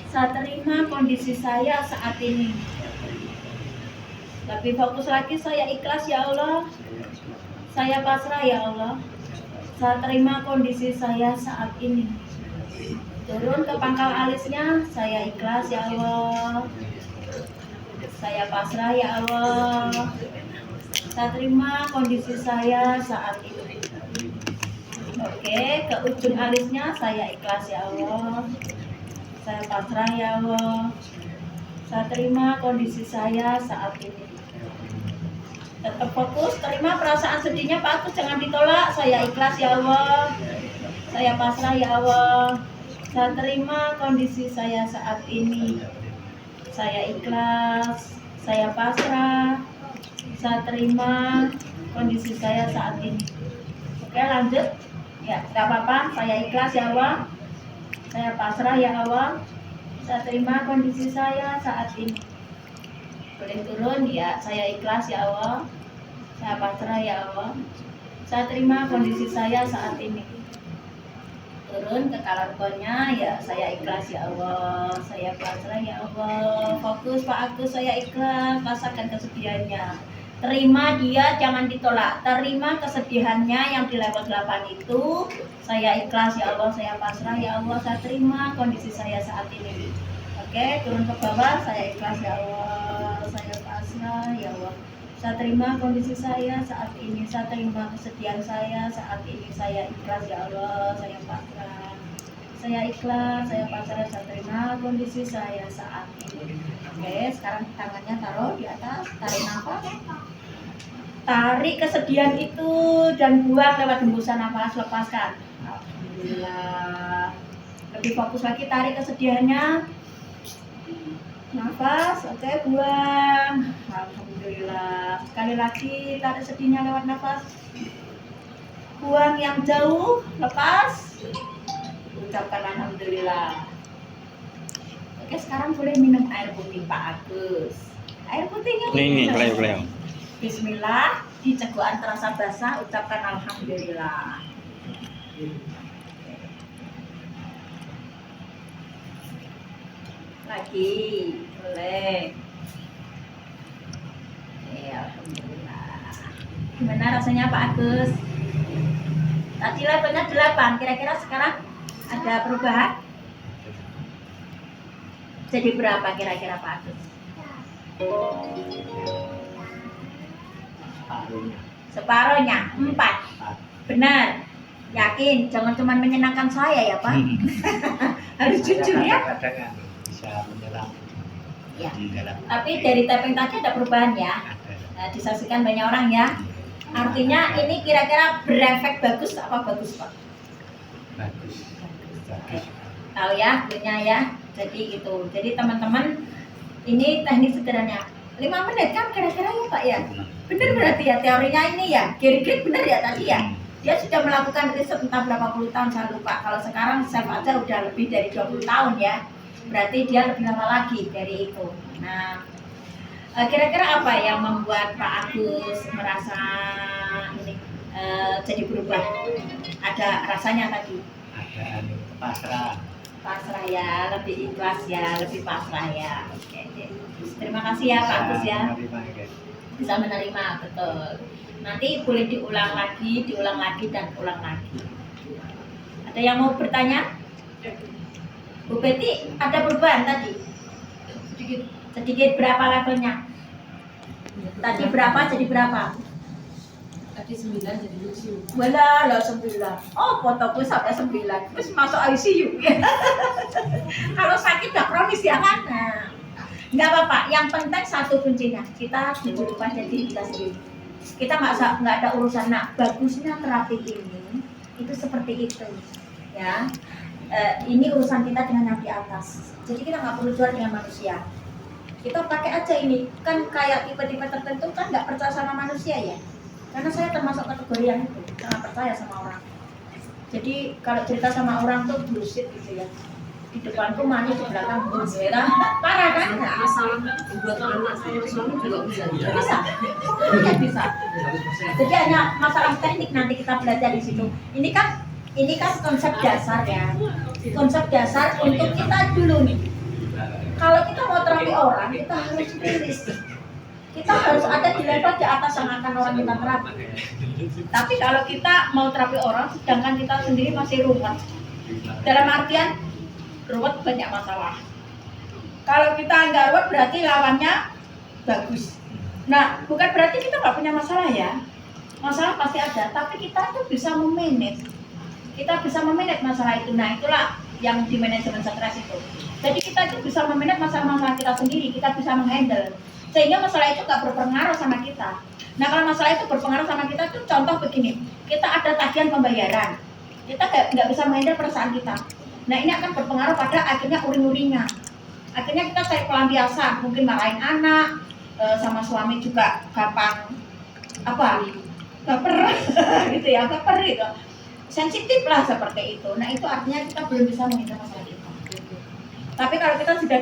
Saya terima kondisi saya saat ini. Lebih fokus lagi, saya ikhlas ya Allah. Saya pasrah ya Allah. Saya terima kondisi saya saat ini. Turun ke pangkal alisnya, saya ikhlas ya Allah. Saya pasrah ya Allah. Saya terima kondisi saya saat ini. Oke, ke ujung alisnya saya ikhlas ya Allah. Saya pasrah ya Allah. Saya terima kondisi saya saat ini. Tetap fokus, terima perasaan sedihnya Pak Agus, jangan ditolak. Saya ikhlas ya Allah. Saya pasrah ya Allah. Saya terima kondisi saya saat ini. Saya ikhlas, saya pasrah. Saya terima kondisi saya saat ini. Oke, lanjut. Ya, nggak apa-apa. Saya ikhlas ya Allah. Saya pasrah ya Allah. Saya terima kondisi saya saat ini. Boleh turun ya, saya ikhlas ya Allah. Saya pasrah ya Allah. Saya terima kondisi saya saat ini. Turun ke kalorgonnya ya, saya ikhlas ya Allah. Saya pasrah ya Allah. Fokus Pak Agus, saya ikhlas. Rasakan kesedihannya. Terima dia, jangan ditolak. Terima kesedihannya yang di level 8 itu. Saya ikhlas ya Allah. Saya pasrah ya Allah. Saya terima kondisi saya saat ini. Oke, turun ke bawah. Saya ikhlas ya Allah. Saya pasrah ya Allah. Saya terima kondisi saya saat ini. Saya terima kesedihan saya saat ini. Saya ikhlas ya Allah. Saya pasrah. Saya ikhlas, saya pasrah. Saya terima kondisi saya saat ini. Oke, sekarang tangannya taruh di atas. Tarik nafas. Tarik kesedihan itu dan buang lewat hembusan nafas. Lepaskan. Alhamdulillah. Lebih fokus lagi, tarik kesedihannya. Nafas, oke, buang. Alhamdulillah. Sekali lagi, tarik sedihnya lewat nafas. Buang yang jauh, lepas. Ucapkan alhamdulillah. Oke, sekarang boleh minum air putih Pak Agus. Air putihnya ini keleo. Bismillah, di cegukan terasa basah, ucapkan alhamdulillah. Lagi, boleh. Alhamdulillah. Gimana rasanya Pak Agus? Tadi levelnya 8, kira-kira sekarang ada perubahan? Jadi berapa kira-kira Pak Agus? Separuhnya 4. Benar. Yakin, jangan cuma menyenangkan saya ya Pak. Harus jujur ya. Bisa menyerang. Ya. Tapi dari tapping tadi ada perubahan ya. Nah, disaksikan banyak orang ya. Artinya ini kira-kira berefek bagus apa bagus Pak? Bagus. Tahu ya, punya ya. Jadi gitu. Jadi teman-teman, ini teknik sederhananya. 5 menit kan kira-kira ya Pak ya? Bener berarti ya teorinya ini ya. Gary Green bener ya tadi ya? Dia sudah melakukan riset entah berapa puluh tahun, saya lupa. Kalau sekarang saya aja udah lebih dari 20 tahun ya. Berarti dia lebih lama lagi dari itu. Nah, kira-kira apa yang membuat Pak Agus merasa ini jadi berubah? Ada rasanya tadi? Ada pasrah. Pasrah ya, lebih ikhlas ya, lebih pasrah ya. Oke. Terima kasih ya Pak Agus ya. Bisa menerima, betul. Nanti boleh diulang lagi dan ulang lagi. Ada yang mau bertanya? Bu Betty, ada perubahan tadi? Sedikit berapa levelnya? Tadi berapa jadi berapa? Tadi 9 jadi 7. Walah, 9. Oh, fotoku sampai 9. Terus masuk ICU. Kalau sakit gak kronis ya kan? Nah, nggak apa-apa. Yang penting satu kuncinya, kita jujur pada diri kita sendiri. Kita nggak ada urusan. Nah, bagusnya terapi ini itu seperti itu, ya. Ini urusan kita dengan yang di atas. Jadi kita nggak perlu jual dengan manusia. Kita pakai aja ini. Kan kayak tipe-tipe tertentu kan nggak percaya sama manusia ya. Karena saya termasuk kategori yang itu, sangat percaya sama orang. Jadi kalau cerita sama orang tuh bullshit gitu ya. Di depanku manis, di belakang merah. Parah kan? Masalah buat anak sama suami juga bisa. Bisa. Jadi hanya masalah teknik nanti kita belajar di situ. Ini kan konsep dasar ya. Konsep dasar untuk kita dulu nih. Kalau kita mau terapi orang, kita harus rilis. Kita harus ada di level di atas yang akan orang kita terapi. Tapi kalau kita mau terapi orang, sedangkan kita sendiri masih ruwet. Dalam artian ruwet banyak masalah. Kalau kita nggak ruwet berarti lawannya bagus. Nah, bukan berarti kita nggak punya masalah ya. Masalah pasti ada, tapi kita tuh bisa memanage. Kita bisa memanage masalah itu. Nah, itulah yang di manajemen stres itu. Jadi kita tuh bisa memanage masalah-masalah kita sendiri, kita bisa menghandle. Sehingga masalah itu nggak berpengaruh sama kita. Nah, kalau masalah itu berpengaruh sama kita tuh contoh begini, kita ada tagihan pembayaran, kita nggak bisa menghandle perasaan kita. Nah, ini akan berpengaruh pada akhirnya uring-uringnya. Akhirnya kita cari pelampiasan, mungkin marahin anak, sama suami juga gampang baper gitu ya, baper gitu, sensitif lah seperti itu. Nah, itu artinya kita belum bisa menghandle masalah kita. Tapi kalau kita sudah